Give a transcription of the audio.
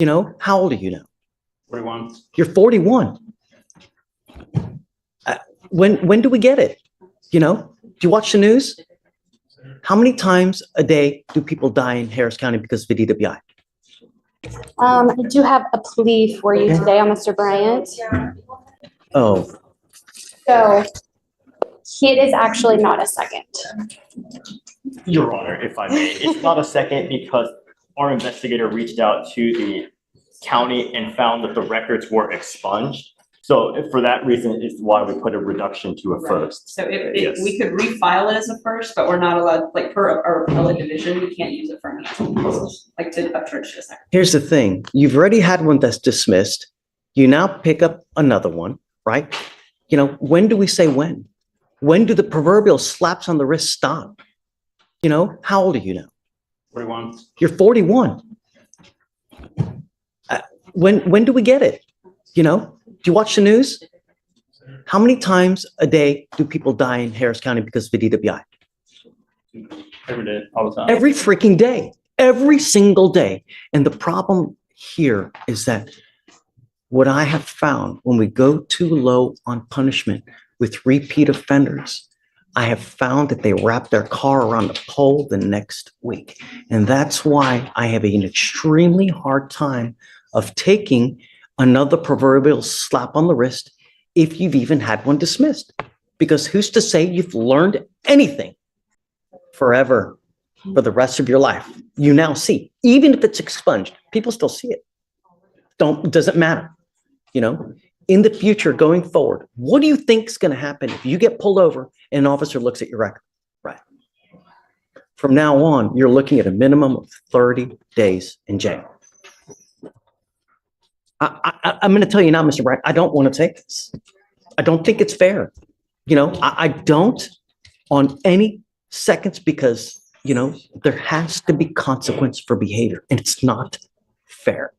How old are you now? 41. You're 41. When do we get it? Do you watch the news? How many times a day do people die in Harris County because of a DWI? I do have a plea for you today on Mr. Bryant. Oh, So it is actually not a second. Your Honor, if I may, it's not a second because our investigator reached out to the county and found that the records were expunged. So for that reason is why we put a reduction to a first. So Yes. we could refile it as a first, but we're not allowed, like per our appellate division, we can't use it for enhancement cases, like to upcharge to a second. here's the thing. You've already had one that's dismissed. You now pick up another one, right? When do we say when? When do the proverbial slaps on the wrist stop? How old are you now? 41. You're 41. When do we get it? Do you watch the news? How many times a day do people die in Harris County because of a DWI? Every day, all the time. Every freaking day, every single day. And the problem here is that what I have found when we go too low on punishment with repeat offenders, I have found that they wrap their car around a pole the next week. And that's why I have an extremely hard time of taking another proverbial slap on the wrist if you've even had one dismissed. Because who's to say you've learned anything forever for the rest of your life? You now see, even if it's expunged, people still see it. Doesn't matter. In the future going forward, what do you think is going to happen if you get pulled over and an officer looks at your record? Right. From now on, you're looking at a minimum of 30 days in jail. I'm going to tell you now, Mr. Bright, I don't want to take this. I don't think it's fair. I don't on any seconds because, there has to be consequence for behavior and it's not fair.